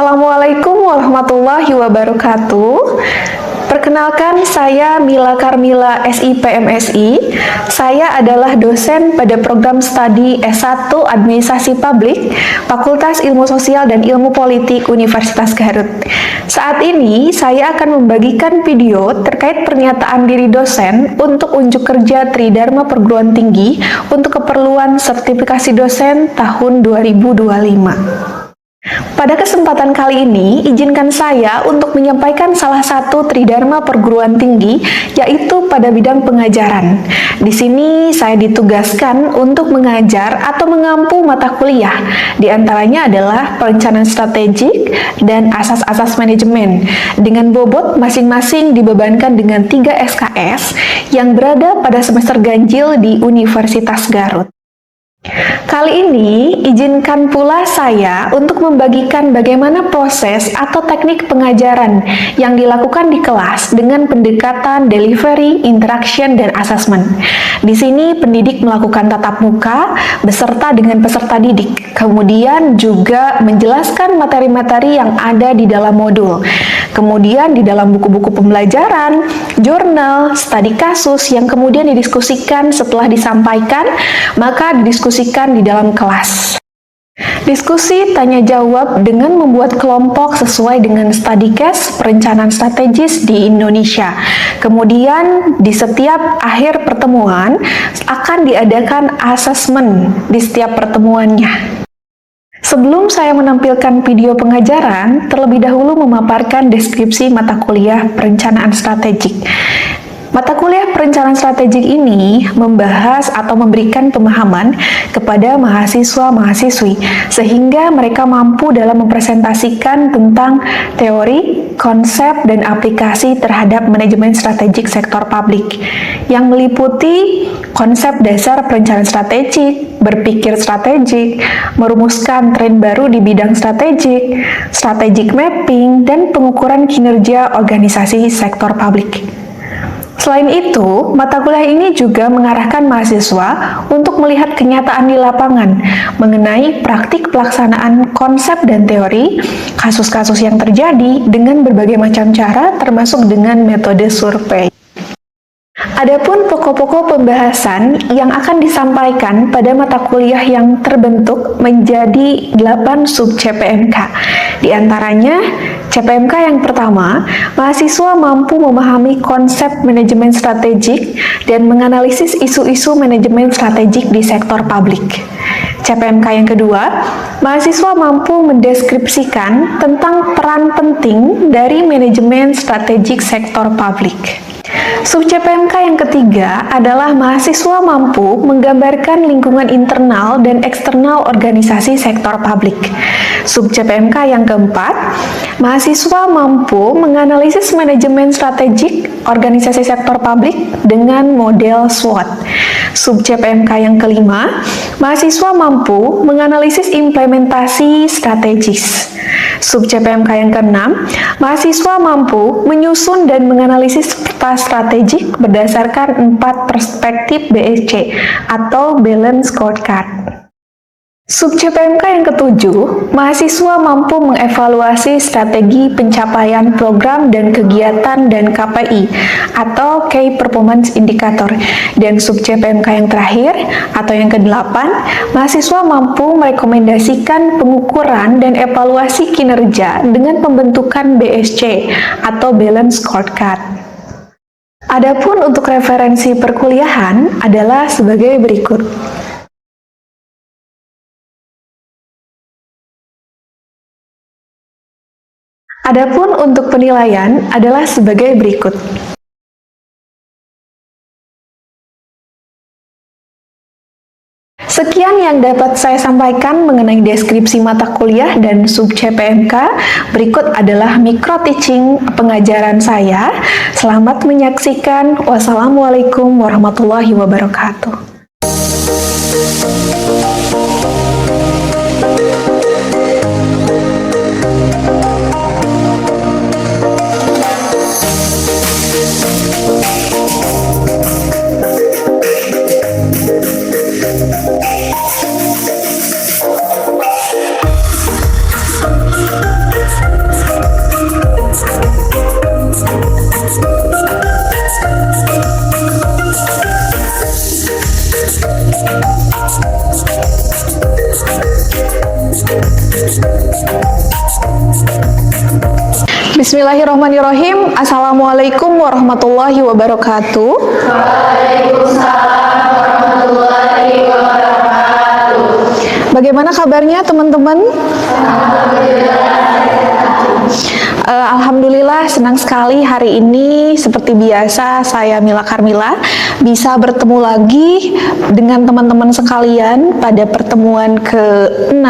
Assalamualaikum warahmatullahi wabarakatuh. Perkenalkan, saya Mila Karmila SIPMSI. Saya adalah dosen pada program studi S1 Administrasi Publik, Fakultas Ilmu Sosial dan Ilmu Politik Universitas Garut. Saat ini, saya akan membagikan video terkait pernyataan diri dosen untuk unjuk kerja Tridharma Perguruan Tinggi untuk keperluan sertifikasi dosen tahun 2025. Pada kesempatan kali ini, izinkan saya untuk menyampaikan salah satu Tridharma Perguruan Tinggi, yaitu pada bidang pengajaran. Di sini saya ditugaskan untuk mengajar atau mengampu mata kuliah. Di antaranya adalah perencanaan strategik dan asas-asas manajemen. Dengan bobot masing-masing dibebankan dengan 3 SKS yang berada pada semester ganjil di Universitas Garut. Kali ini, izinkan pula saya untuk membagikan bagaimana proses atau teknik pengajaran yang dilakukan di kelas dengan pendekatan delivery, interaction, dan assessment. Di sini, pendidik melakukan tatap muka beserta dengan peserta didik, kemudian juga menjelaskan materi-materi yang ada di dalam modul. Kemudian di dalam buku-buku pembelajaran, jurnal, studi kasus yang kemudian didiskusikan setelah disampaikan, maka didiskusikan di dalam kelas. Diskusi tanya jawab dengan membuat kelompok sesuai dengan studi case perencanaan strategis di Indonesia. Kemudian di setiap akhir pertemuan akan diadakan asesmen di setiap pertemuannya. Sebelum saya menampilkan video pengajaran, terlebih dahulu memaparkan deskripsi mata kuliah perencanaan strategik. Mata kuliah perencanaan strategik ini membahas atau memberikan pemahaman kepada mahasiswa-mahasiswi sehingga mereka mampu dalam mempresentasikan tentang teori, konsep, dan aplikasi terhadap manajemen strategik sektor publik yang meliputi konsep dasar perencanaan strategik, berpikir strategik, merumuskan tren baru di bidang strategik, strategic mapping, dan pengukuran kinerja organisasi sektor publik. Selain itu, mata kuliah ini juga mengarahkan mahasiswa untuk melihat kenyataan di lapangan mengenai praktik pelaksanaan konsep dan teori, kasus-kasus yang terjadi dengan berbagai macam cara termasuk dengan metode survei. Adapun pokok-pokok pembahasan yang akan disampaikan pada mata kuliah yang terbentuk menjadi 8 sub CPMK. Di antaranya, CPMK yang pertama, mahasiswa mampu memahami konsep manajemen strategik dan menganalisis isu-isu manajemen strategik di sektor publik. CPMK yang kedua, mahasiswa mampu mendeskripsikan tentang peran penting dari manajemen strategik sektor publik. Sub CPMK yang ketiga adalah mahasiswa mampu menggambarkan lingkungan internal dan eksternal organisasi sektor publik. Sub CPMK yang keempat, mahasiswa mampu menganalisis manajemen strategik organisasi sektor publik dengan model SWOT. Sub CPMK yang kelima, mahasiswa mampu menganalisis implementasi strategis. Sub CPMK yang keenam, mahasiswa mampu menyusun dan menganalisis peta strategik berdasarkan 4 perspektif BSC atau Balance Scorecard. Sub CPMK yang ketujuh, mahasiswa mampu mengevaluasi strategi pencapaian program dan kegiatan dan KPI atau Key Performance Indicator. Dan sub CPMK yang terakhir atau yang kedelapan, mahasiswa mampu merekomendasikan pengukuran dan evaluasi kinerja dengan pembentukan BSC atau Balance Scorecard. Adapun untuk referensi perkuliahan adalah sebagai berikut. Adapun untuk penilaian adalah sebagai berikut. Sekian yang dapat saya sampaikan mengenai deskripsi mata kuliah dan sub CPMK. Berikut adalah micro teaching pengajaran saya. Selamat menyaksikan. Wassalamualaikum warahmatullahi wabarakatuh. Bismillahirrahmanirrahim. Assalamualaikum warahmatullahi wabarakatuh. Waalaikumsalam warahmatullahi wabarakatuh. Bagaimana kabarnya teman-teman? Alhamdulillah senang sekali hari ini seperti biasa saya Mila Karmila bisa bertemu lagi dengan teman-teman sekalian pada pertemuan ke-6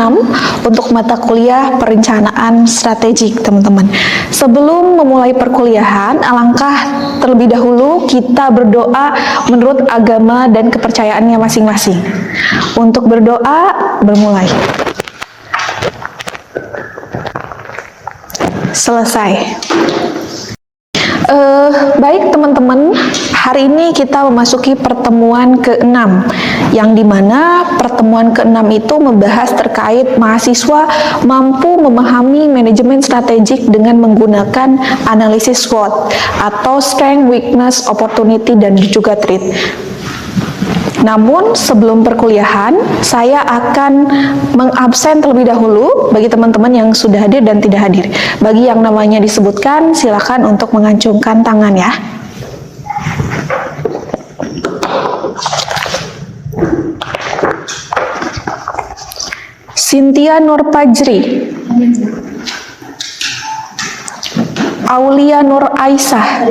untuk mata kuliah perencanaan strategik teman-teman. Sebelum memulai perkuliahan, alangkah terlebih dahulu kita berdoa menurut agama dan kepercayaannya masing-masing. Untuk berdoa, bermulai. Selesai. Baik teman-teman, hari ini kita memasuki pertemuan ke-6 yang dimana pertemuan ke-6 itu membahas terkait mahasiswa mampu memahami manajemen strategik dengan menggunakan analisis SWOT atau Strength, Weakness, Opportunity, dan juga Threat. Namun sebelum perkuliahan, saya akan mengabsen terlebih dahulu bagi teman-teman yang sudah hadir dan tidak hadir. Bagi yang namanya disebutkan, silakan untuk mengacungkan tangan ya. Cynthia Nurpajri, Aulia Nur Aisyah,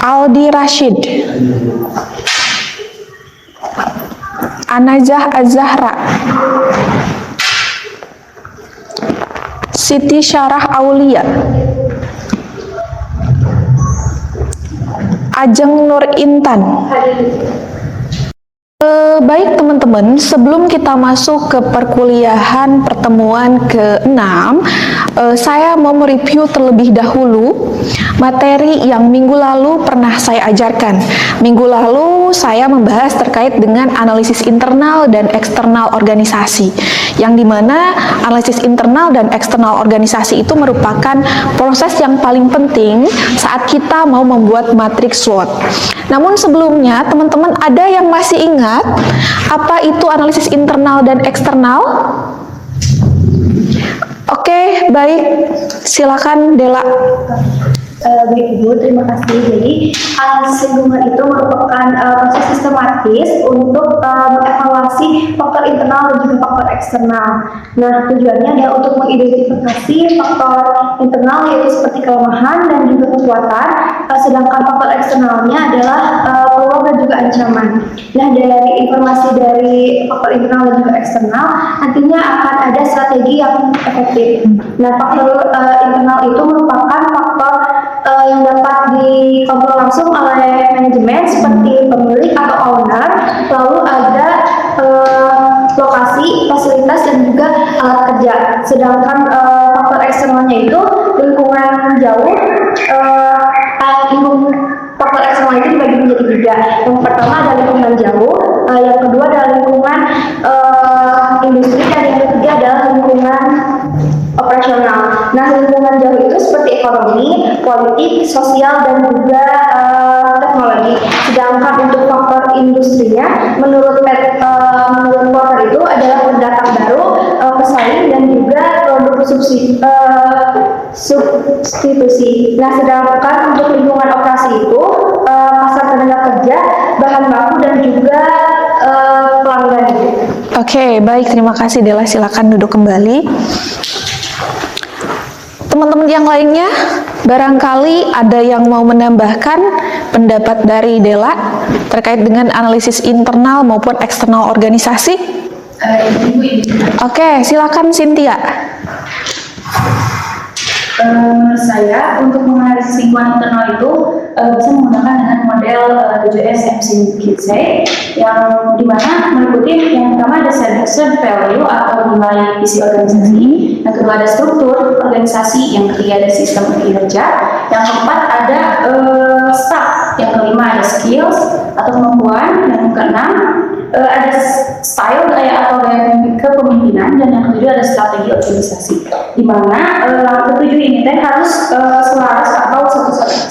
Aldi Rashid, Anajah Az-Zahra, Siti Syarah Aulia, Ajeng Nur Intan. Baik teman-teman, sebelum kita masuk ke perkuliahan pertemuan ke-6, saya mau mereview terlebih dahulu materi yang minggu lalu pernah saya ajarkan. Minggu lalu saya membahas terkait dengan analisis internal dan eksternal organisasi, yang dimana analisis internal dan eksternal organisasi itu merupakan proses yang paling penting saat kita mau membuat matriks SWOT. Namun sebelumnya, teman-teman ada yang masih ingat apa itu analisis internal dan eksternal? Oke, baik. Silakan Dela. Baik Ibu, terima kasih. Jadi analisis lingkungan itu merupakan proses sistematis untuk mengevaluasi faktor internal dan juga faktor eksternal. Nah, tujuannya adalah untuk mengidentifikasi faktor internal yaitu seperti kelemahan dan juga kekuatan, sedangkan faktor eksternalnya adalah peluang dan juga ancaman. Nah, dari informasi dari faktor internal dan juga eksternal, nantinya akan ada strategi yang efektif. Nah, faktor internal itu merupakan faktor yang dapat dikontrol langsung oleh manajemen seperti pemilik atau owner, lalu ada lokasi, fasilitas, dan juga alat kerja. Sedangkan faktor eksternalnya itu lingkungan jauh. Faktor eksternal itu dibagi menjadi tiga. Yang pertama adalah lingkungan jauh, yang kedua adalah lingkungan industri, dan yang ketiga adalah lingkungan operasional. Nah, lingkungan jauh itu seperti ekonomi, politik, sosial, dan juga teknologi. Sedangkan untuk faktor industrinya, menurut Porter itu adalah pendatang baru, pesaing, dan juga produk substitusi. Nah, sedangkan untuk lingkungan operasi itu pasar tenaga kerja, bahan baku, dan juga pelanggan. Oke, baik, terima kasih Dela. Silakan duduk kembali. Teman-teman yang lainnya, barangkali ada yang mau menambahkan pendapat dari Dela terkait dengan analisis internal maupun eksternal organisasi? Oke, silakan Cynthia. Saya untuk menganalisis lingkungan internal itu bisa menggunakan dengan model 7S McKinsey yang dimana meliputi yang pertama ada set value atau nilai visi organisasi, yang kedua ada struktur organisasi, yang ketiga ada sistem kinerja, yang keempat ada staff, yang kelima ada skills atau kemampuan, yang keenam ada style atau gaya kepemimpinan, dan yang ketujuh ada strategi organisasi. Di mana ketujuh ini harus selaras atau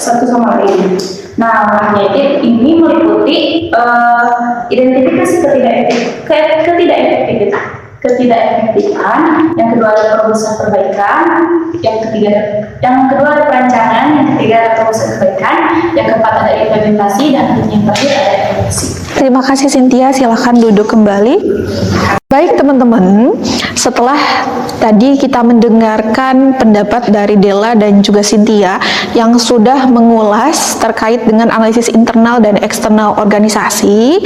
satu sama lain. Nah, ini meliputi identifikasi ketidakefektifan ketidakefektifan, yang kedua ada perumusan perbaikan, yang kedua ada perancangan, yang ketiga ada perumusan perbaikan, yang keempat ada implementasi, dan yang terakhir ada evaluasi. Terima kasih Cynthia, silakan duduk kembali. Baik teman-teman, setelah tadi kita mendengarkan pendapat dari Della dan juga Cynthia yang sudah mengulas terkait dengan analisis internal dan eksternal organisasi,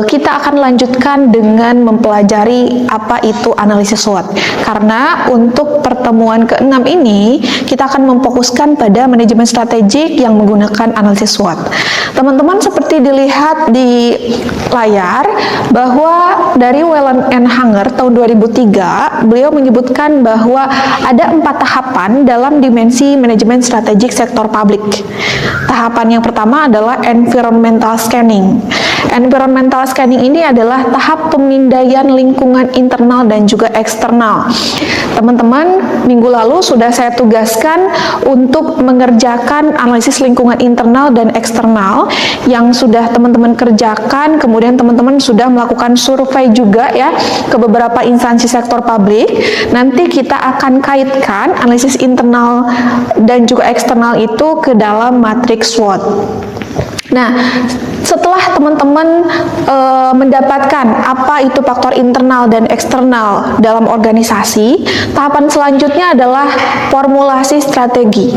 kita akan lanjutkan dengan mempelajari apa itu analisis SWOT. Karena untuk pertemuan ke-6 ini, kita akan memfokuskan pada manajemen strategik yang menggunakan analisis SWOT. Teman-teman seperti dilihat di layar bahwa dari Whelan and Hanger tahun 2003, beliau menyebutkan bahwa ada 4 tahapan dalam dimensi manajemen strategik sektor publik. Tahapan yang pertama adalah environmental scanning. Environmental scanning ini adalah tahap pemindaian lingkungan internal dan juga eksternal. Teman-teman, minggu lalu sudah saya tugaskan untuk mengerjakan analisis lingkungan internal dan eksternal yang sudah teman-teman kerjakan, kemudian teman-teman sudah melakukan survei juga ya ke beberapa instansi sektor publik. Nanti kita akan kaitkan analisis internal dan juga eksternal itu ke dalam matriks SWOT. Nah, setelah teman-teman mendapatkan apa itu faktor internal dan eksternal dalam organisasi, tahapan selanjutnya adalah formulasi strategi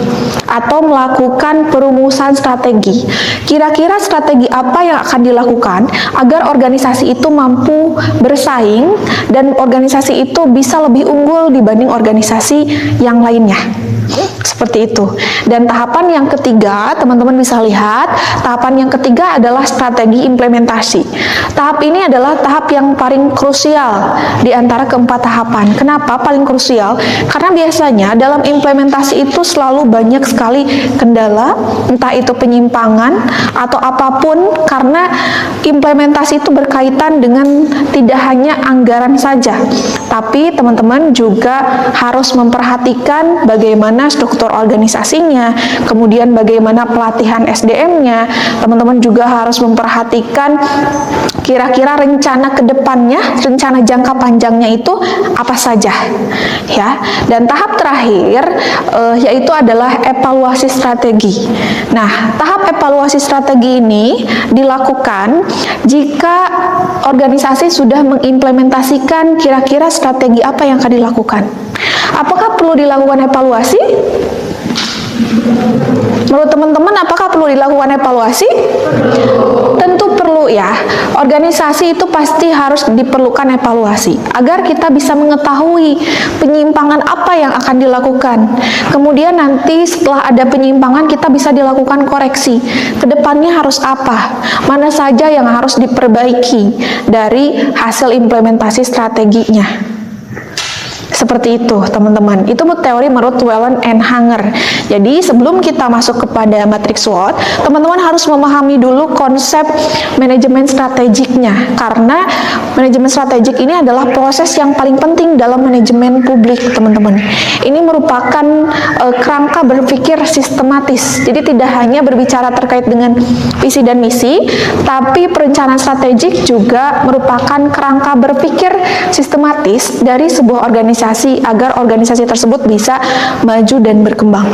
atau melakukan perumusan strategi. Kira-kira strategi apa yang akan dilakukan agar organisasi itu mampu bersaing dan organisasi itu bisa lebih unggul dibanding organisasi yang lainnya. Seperti itu. Dan tahapan yang ketiga, teman-teman bisa lihat, tahapan yang ketiga adalah strategi implementasi. Tahap ini adalah tahap yang paling krusial di antara keempat tahapan. Kenapa paling krusial? Karena biasanya dalam implementasi itu selalu banyak sekali kendala, entah itu penyimpangan atau apapun, karena implementasi itu berkaitan dengan tidak hanya anggaran saja, tapi teman-teman juga harus memperhatikan bagaimana struktur organisasinya, kemudian bagaimana pelatihan SDM-nya. Teman-teman juga harus memperhatikan kira-kira rencana ke depannya, rencana jangka panjangnya itu apa saja, ya. Dan tahap terakhir yaitu adalah evaluasi strategi. Nah, tahap evaluasi strategi ini dilakukan jika organisasi sudah mengimplementasikan kira-kira strategi apa yang akan dilakukan. Apakah perlu dilakukan evaluasi? Menurut teman-teman, apakah perlu dilakukan evaluasi? Tentu perlu ya. Organisasi itu pasti harus diperlukan evaluasi agar kita bisa mengetahui penyimpangan apa yang akan dilakukan. Kemudian nanti setelah ada penyimpangan kita bisa dilakukan koreksi. Kedepannya harus apa? Mana saja yang harus diperbaiki dari hasil implementasi strateginya. Seperti itu teman-teman, itu teori menurut Whelan and Hanger. Jadi sebelum kita masuk kepada matriks SWOT, teman-teman harus memahami dulu konsep manajemen strategiknya, karena manajemen strategik ini adalah proses yang paling penting dalam manajemen publik teman-teman. Ini merupakan kerangka berpikir sistematis, jadi tidak hanya berbicara terkait dengan visi dan misi, tapi perencanaan strategik juga merupakan kerangka berpikir sistematis dari sebuah organisasi agar organisasi tersebut bisa maju dan berkembang.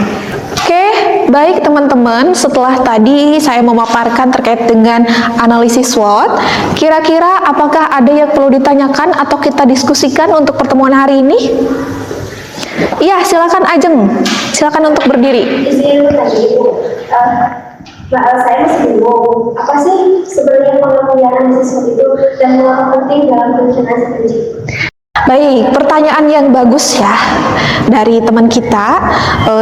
Oke, baik teman-teman, setelah tadi saya memaparkan terkait dengan analisis SWOT, kira-kira apakah ada yang perlu ditanyakan atau kita diskusikan untuk pertemuan hari ini? Iya, silakan Ajeng, silakan untuk berdiri. Izin tadi Bu, saya masih bingung, apa sih sebenarnya pengertian analisis SWOT itu dan mengapa penting dalam perencanaan strategi? Baik, pertanyaan yang bagus ya dari teman kita.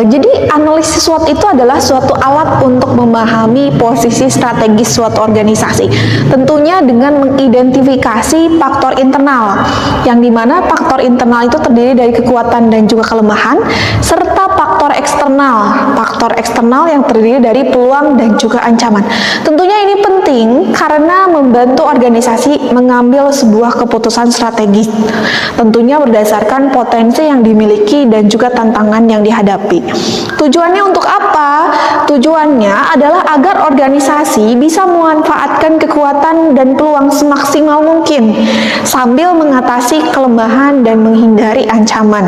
Jadi analisis SWOT itu adalah suatu alat untuk memahami posisi strategis suatu organisasi. Tentunya dengan mengidentifikasi faktor internal, yang dimana faktor internal itu terdiri dari kekuatan dan juga kelemahan, serta faktor faktor eksternal yang terdiri dari peluang dan juga ancaman. Tentunya ini penting karena membantu organisasi mengambil sebuah keputusan strategis, tentunya berdasarkan potensi yang dimiliki dan juga tantangan yang dihadapi. Tujuannya untuk apa? Tujuannya adalah agar organisasi bisa memanfaatkan kekuatan dan peluang semaksimal mungkin sambil mengatasi kelemahan dan menghindari ancaman.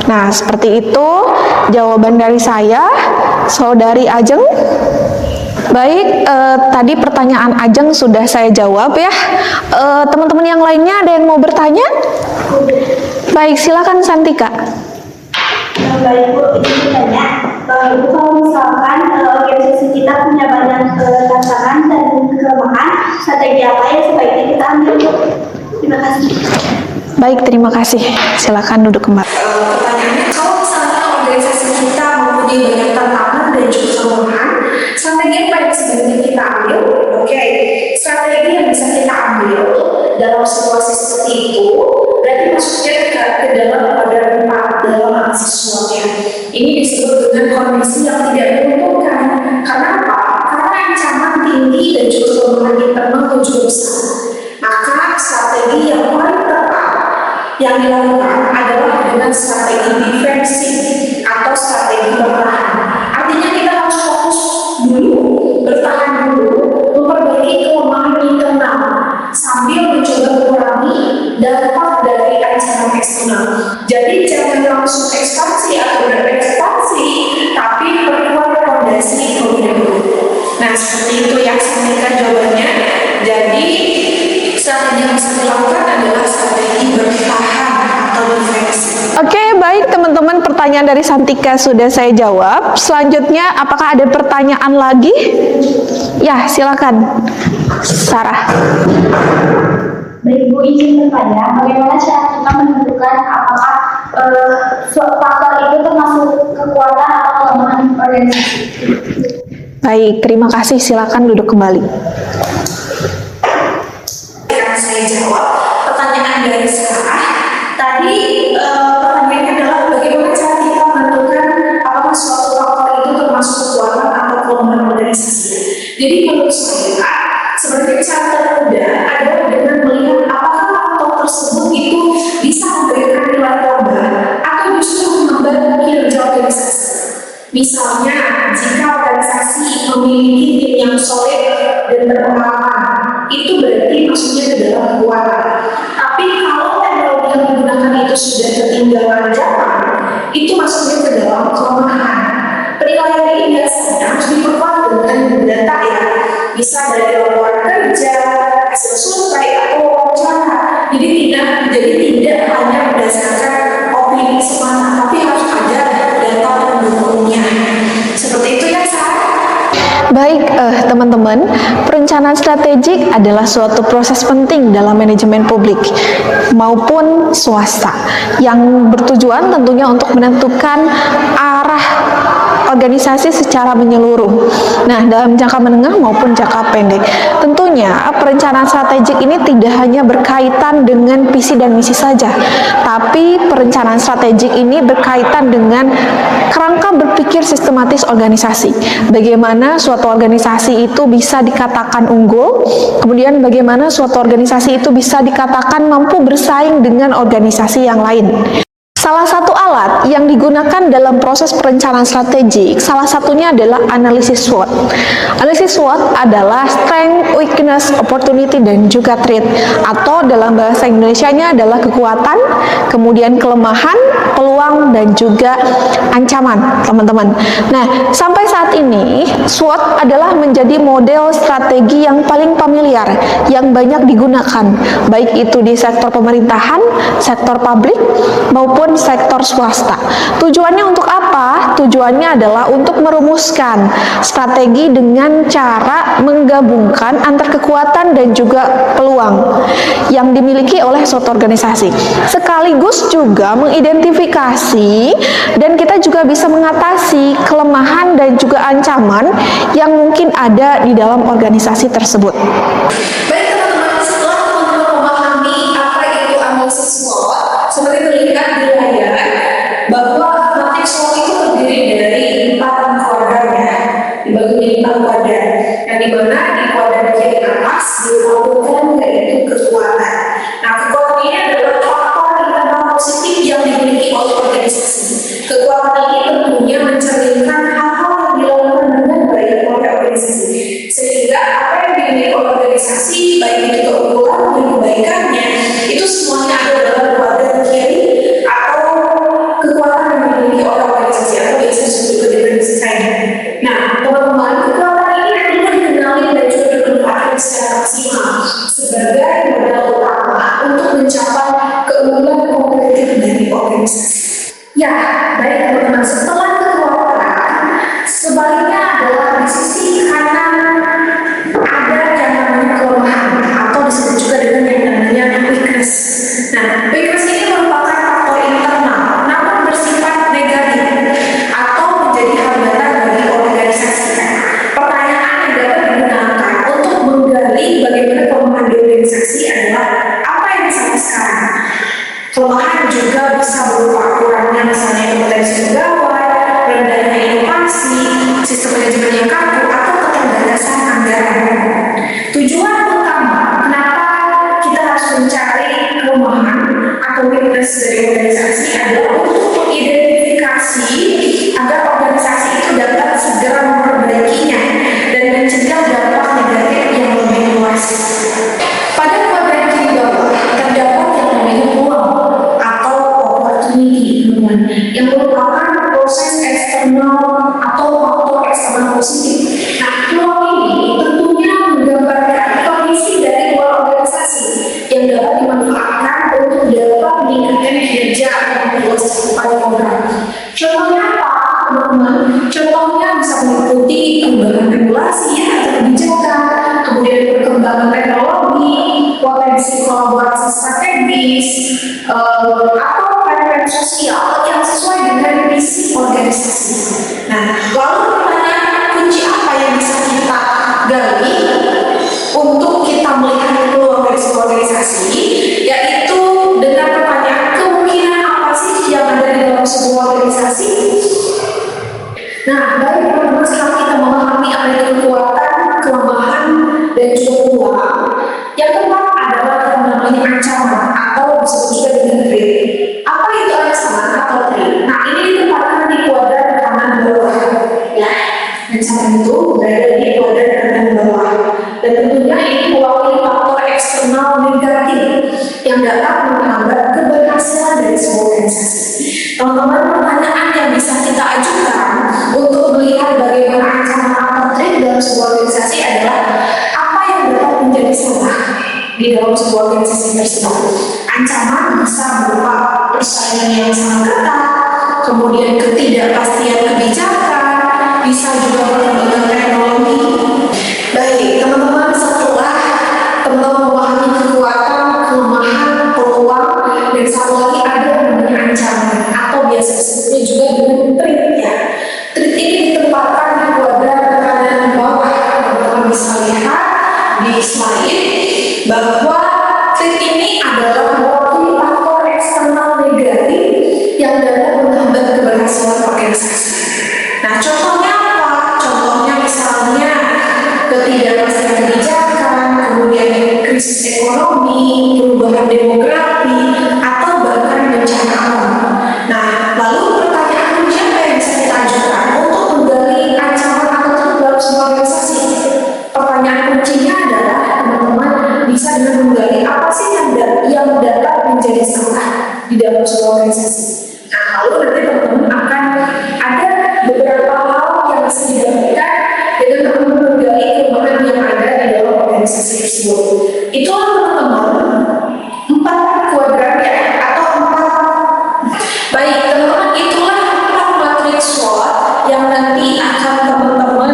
Nah, seperti itu jawaban dari saya, Saudari Ajeng. Baik, tadi pertanyaan Ajeng sudah saya jawab ya. Teman-teman yang lainnya ada yang mau bertanya? Baik, silakan Santika. Baik Bu, izin bertanya, Ibu kalau misalkan organisasi kita punya banyak tantangan dan kelemahan, strategi apa yang sebaiknya kita ambil Bu? Terima kasih. Baik, terima kasih. Silakan duduk kembali. Pertanyaannya, kalau misalnya organisasi kita mempunyai banyak tantangan dan juga kelemahan, strategi apa yang sebaiknya kita ambil? Oke, strategi yang bisa kita ambil dalam situasi seperti itu, berarti maksudnya ke dalam pada dalam mahasiswanya. Ini disebut dengan kondisi yang tidak menguntungkan. Karena apa? Karena ancaman tinggi dan juga kelemahan internal yang juga besar. Maka strategi yang paling tepat yang dilakukan adalah dengan strategi defensif atau strategi bertahan. Artinya kita harus fokus dulu, bertahan dulu, memperbaiki kelemahan internal sambil mencoba mengurangi dampak dari ancaman eksternal. Jadi jangan langsung ekspansi atau berekspansi, tapi perkuat fondasi terlebih dahulu. Nah, seperti itu ya, Sanika jawabannya. Jadi strategi yang bisa dilakukan adalah strategi bertahan atau defensif. Oke, baik teman-teman, pertanyaan dari Santika sudah saya jawab. Selanjutnya, apakah ada pertanyaan lagi? Ya, silakan. Sarah. Baik Bu, izin bertanya, bagaimana cara kita menentukan apakah faktor itu termasuk kekuatan atau kelemahan organisasi? Baik, terima kasih. Silakan duduk kembali. Akan saya jawab pertanyaan dari Sarah. Tadi pertanyaannya adalah bagaimana cara kita menentukan apakah suatu faktor itu termasuk kekuatan atau kelemahan organisasi. Jadi menurut saya sebenarnya cara termudah adalah dengan melihat apakah faktor tersebut itu bisa memberikan nilai tambah atau justru menghambat kinerja organisasi. Misalnya, jika organisasi memiliki tim yang solid dan berpengalaman, itu berarti maksudnya ke dalam kekuatan. Tapi kalau teknologi yang digunakan itu sudah ketinggalan zaman, itu masuknya ke dalam kelemahan. Penilaian ini biasanya harus diperkuat dengan data ya, bisa dari laporan kerja, hasil survei atau wawancara. Jadi tidak hanya berdasarkan opini semata, tapi harus ada data pendukungnya. Seperti itu ya, Sarah. Baik, teman-teman, perencanaan strategik adalah suatu proses penting dalam manajemen publik maupun swasta yang bertujuan tentunya untuk menentukan arah organisasi secara menyeluruh. Nah, dalam jangka menengah maupun jangka pendek. Tentunya perencanaan strategik ini tidak hanya berkaitan dengan visi dan misi saja, tapi perencanaan strategik ini berkaitan dengan kerangka berpikir sistematis organisasi. Bagaimana suatu organisasi itu bisa dikatakan unggul, kemudian bagaimana suatu organisasi itu bisa dikatakan mampu bersaing dengan organisasi yang lain. Salah satu alat yang digunakan dalam proses perencanaan strategik, salah satunya adalah analisis SWOT. Analisis SWOT adalah strength, weakness, opportunity, dan juga threat. Atau dalam bahasa Indonesianya adalah kekuatan, kemudian kelemahan, peluang, dan juga ancaman, teman-teman. Nah, sampai saat ini, SWOT adalah menjadi model strategi yang paling familiar, yang banyak digunakan, baik itu di sektor pemerintahan, sektor publik, maupun sektor swasta. Tujuannya untuk apa? Tujuannya adalah untuk merumuskan strategi dengan cara menggabungkan antar kekuatan dan juga peluang yang dimiliki oleh suatu organisasi. Sekaligus juga mengidentifikasi dan kita juga bisa mengatasi kelemahan dan juga ancaman yang mungkin ada di dalam organisasi tersebut. Baik teman-teman, setelah teman-teman memahami apa itu analisis SWOT, seperti terlihat di layar bahwa matriks SWOT itu terdiri dari yang dimana di kuadran kiri atas dilakukan yaitu kekuatan. Nah, kekuatan ini adalah faktor internal positif yang dimiliki oleh organisasi. Kekuatan ini tentunya mencerminkan hal-hal yang dilakukan dengan baik oleh organisasi, sehingga apa yang dimiliki oleh organisasi, baik itu keunggulan maupun kebaikannya, itu semuanya ada dalam kuadran kiri atau kekuatan yang dimiliki oleh organisasi atau biasa disebut dependency triangle. Nah, teman-teman, kekuatan ini tentu dikenali dan juga dimanfaatkan secara maksimal sebagai modal utama untuk mencapai keunggulan kompetitif dari organisasi. Ya, baik teman-teman, setelah kekuatan, sebaliknya adalah di sisi kanan ada yang namanya kelemahan atau disebut juga dengan yang namanya weakness. Nah, weakness ini merupakan faktor internal namun bersifat negatif atau menjadi hambatan bagi organisasi. Pertanyaan yang dapat digunakan untuk menggali bagaimana kelemahan di organisasi adalah apa yang salah sekarang. Kelemahan juga bisa berupa kurangnya misalnya kompetensi pegawai, rendahnya inovasi, sistem manajemen yang kaku, atau keterbatasan anggaran. Tujuan utama kenapa kita harus mencari kelemahan atau weakness dari organisasi adalah untuk mengidentifikasi agar organisasi itu dapat segera memperbaikinya dan mencegah dampak negatif yang lebih luas. Pada kuadran kiri bawah terdapat yang namanya peluang atau opportunity, yang merupakan proses eksternal atau faktor eksternal positif. Nah, peluang ini tentunya menggambarkan kondisi dari luar organisasi yang dapat dimanfaatkan untuk dapat meningkatkan kinerja atau memperluas cakupan program. Contohnya apa, teman-teman? Contohnya bisa meliputi perubahan regulasi atau kebijakan, kemudian perkembangan teknologi, potensi kolaborasi strategis, atau tren sosial yang sesuai dengan misi organisasi. Nah, lalu pertanyaan kunci apa yang bisa kita gali untuk kita melihat peluang dari sebuah organisasi, yaitu dengan pertanyaan kemungkinan apa sih yang ada di dalam sebuah organisasi. Nah, baik teman-teman, setelah kita memahami apa itu kekuatan, kelemahan, dan juga peluang, yang keempat adalah yang namanya ancaman atau disebut juga dengan threat. Apa itu ancaman atau threat? Nah, ini ditempatkan di kuadran kanan bawah. Ya, ancaman itu berada di kuadran kanan bawah. Dan tentunya ini mewakili faktor eksternal negatif yang dapat menghambat keberhasilan dari sebuah organisasi. Teman-teman, pertanyaan yang bisa kita ajukan untuk melihat bagaimana ancaman atau threat dalam sebuah organisasi adalah apa yang dapat menjadi salah di dalam sebuah organisasi tersebut. Ancaman bisa berupa persaingan yang sangat ketat, kemudian ketidakpastian kebijakan, bisa juga perkembangan teknologi. Baik, teman-teman, setelah teman-teman memahami kekuatan, kelemahan, peluang, dan satu lagi ada yang namanya ancaman atau biasa disebutnya juga dengan threat ya. Threat ini ditempatkan di kuadran kanan bawah. Teman-teman bisa lihat di slide bahwa threat ini adalah mewakili faktor eksternal negatif yang dapat menghambat keberhasilan organisasi. Nah, contohnya apa? Contohnya misalnya ketidakpastian kebijakan, kemudian krisis ekonomi, perubahan demografi, atau bahkan bencana alam. Nah, lalu pertanyaan kunci apa yang bisa kita ajukan untuk menggali ancaman atau threat dalam sebuah organisasi? Pertanyaan kuncinya adalah teman-teman bisa dengan menggali apa sih yang dapat menjadi salah di dalam sebuah organisasi. Nah, lalu nanti teman-teman akan ada beberapa hal yang bisa didapatkan dengan teman-teman menggali kelemahan yang ada di dalam organisasi tersebut. Itulah teman-teman 4 kuadran ya, atau 4. Baik teman-teman, itulah 4 matriks SWOT yang nanti akan teman-teman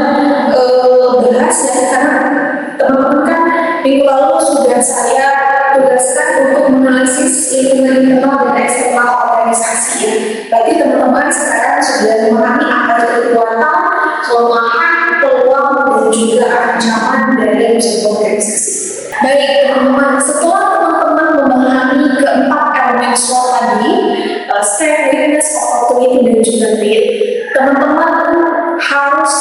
bahas ya, karena teman-teman kan minggu lalu sudah saya tugaskan untuk menganalisis lingkungan internal dan eksternal organisasi ya. Berarti teman-teman sekarang sudah memahami apa itu kekuatan, kelemahan, peluang, dan juga ancaman dari sebuah organisasi. Baik teman-teman, setelah teman-teman memahami keempat elemen SWOT tadi, strength, weakness, opportunity, dan juga threat, teman-teman harus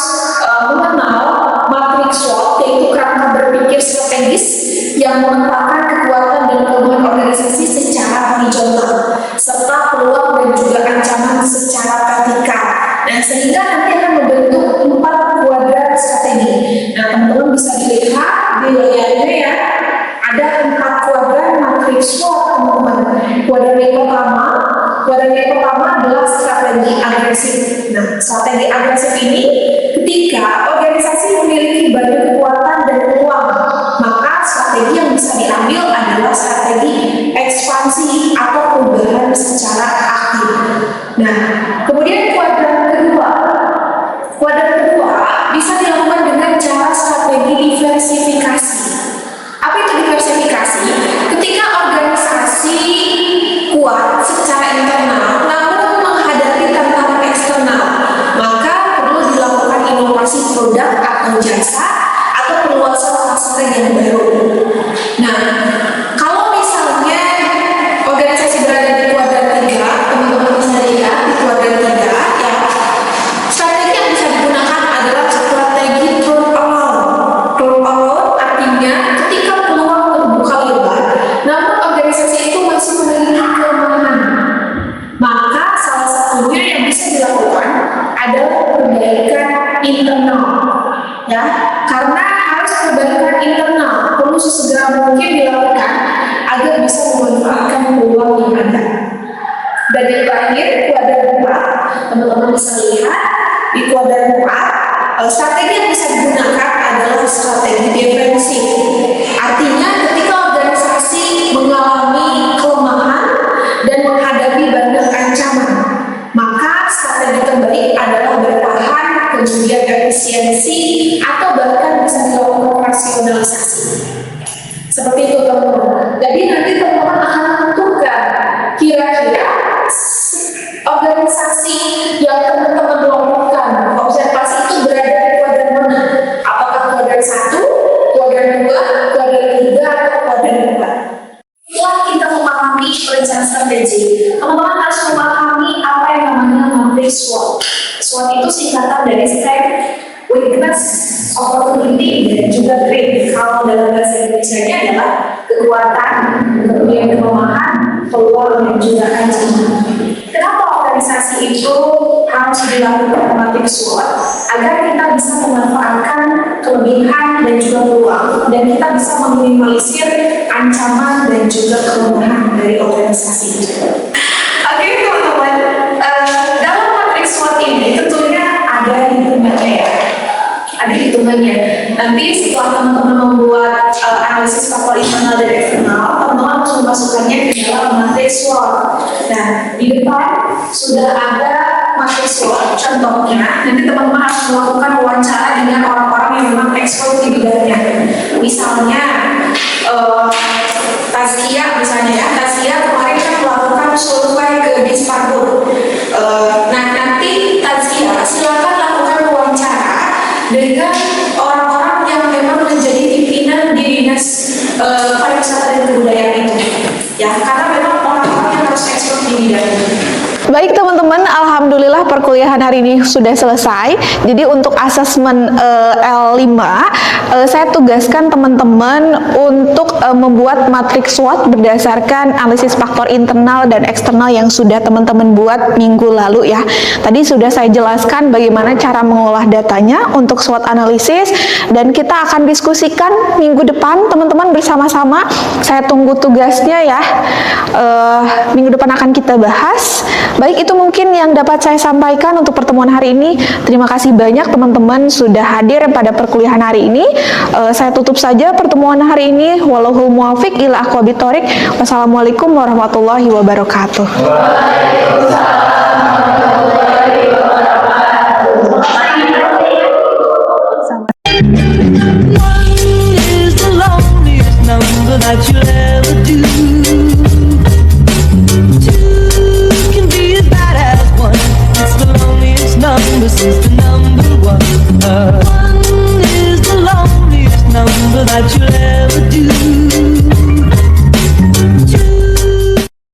mengenal matriks SWOT yaitu kerangka berpikir strategis yang memetakan kekuatan dan kelemahan organisasi secara horizontal, serta peluang dan juga ancaman secara vertikal. Nah, sehingga nanti akan membentuk 4 kuadran strategi. Nah, teman-teman bisa dilihat di layarnya ya, ada 4 kuadran matriks SWOT, teman-teman. Kuadran yang pertama adalah strategi agresif. Nah, strategi agresif ini ketika organisasi memiliki banyak kekuatan dan peluang, maka strategi yang bisa diambil adalah strategi ekspansi atau perubahan secara aktif. Nah, kemudian kuadran kedua bisa dilakukan dengan cara strategi diversifikasi. Apa itu diversifikasi? Ketika organisasi kuat secara internal, namun menghadapi tantangan eksternal, maka perlu dilakukan inovasi produk atau jasa atau perluasan pasar yang baru. Nah, kalau misalnya organisasi berada di kuadran 3, teman-teman bisa lihat di kuadran 3 ya, strategi yang bisa digunakan adalah strategi turn around. Turn around artinya ketika peluang terbuka lebar, namun organisasi itu masih memiliki kelemahan, maka salah satunya yang bisa dilakukan adalah perbaikan internal, ya, karena harus perbaikan internal perlu sesegera mungkin dilakukan agar bisa memanfaatkan peluang yang ada. Dan yang terakhir, kuadran 4, teman-teman bisa lihat di kuadran 4, strategi yang bisa digunakan adalah strategi defensif. Artinya ketika organisasi mengalami kelemahan dan menghadapi banyak ancaman, maka strategi terbaik adalah bertahan, kemudian efisiensi, atau bahkan bisa dilakukan rasionalisasi. Seperti itu, teman-teman. Jadi nanti teman-teman akan menentukan kira-kira organisasi yang teman-teman lakukan observasi itu berada di kuadran mana? Apakah kuadran 1, kuadran 2, kuadran 3, atau kuadran 4? Setelah kita memahami perencanaan strategi, teman-teman harus memahami apa yang namanya matriks SWOT. SWOT itu singkatan dari strength, weakness, opportunity, dan juga threat. Kalau dalam bahasa Indonesia-nya adalah kekuatan, kemudian kelemahan, peluang, dan juga ancaman. Kenapa organisasi itu harus dilakukan matriks SWOT? Agar kita bisa memanfaatkan kelebihan dan juga peluang, dan kita bisa meminimalisir ancaman dan juga kelemahan dari organisasi itu. Oke, teman-teman, dalam matriks SWOT ini tentunya ada hitungannya ya. Ada hitungannya. Nanti setelah teman-teman membuat analisis faktor internal dan eksternal, teman-teman harus memasukkannya ke dalam matriks SWOT. Nah, di depan sudah ada matriks SWOT. Contohnya, nanti teman-teman harus melakukan wawancara dengan orang-orang yang memang expert di bidangnya. Misalnya, Tazkia misalnya ya, Tazkia kemarin kan melakukan survei ke Disparboard. Nah, nanti Tazkia silakan lakukan wawancara dengan orang-orang yang memang menjadi pimpinan di dinas pariwisata dan kebudayaan itu, ya, karena memang orang-orang yang harus expert di bidangnya. Baik teman-teman, alhamdulillah perkuliahan hari ini sudah selesai. Jadi untuk asesmen L5, saya tugaskan teman-teman untuk membuat matriks SWOT berdasarkan analisis faktor internal dan eksternal yang sudah teman-teman buat minggu lalu ya. Tadi sudah saya jelaskan bagaimana cara mengolah datanya untuk SWOT analisis, dan kita akan diskusikan minggu depan teman-teman bersama-sama. Saya tunggu tugasnya ya. Minggu depan akan kita bahas. Baik, itu mungkin yang dapat saya sampaikan untuk pertemuan hari ini. Terima kasih banyak teman-teman sudah hadir pada perkuliahan hari ini. Saya tutup saja pertemuan hari ini. Wallahul muwaffiq ila aqwamit thoriq. Wassalamualaikum warahmatullahi wabarakatuh. That you'll ever do. Two can be as bad as one. It's the loneliest number since the number one.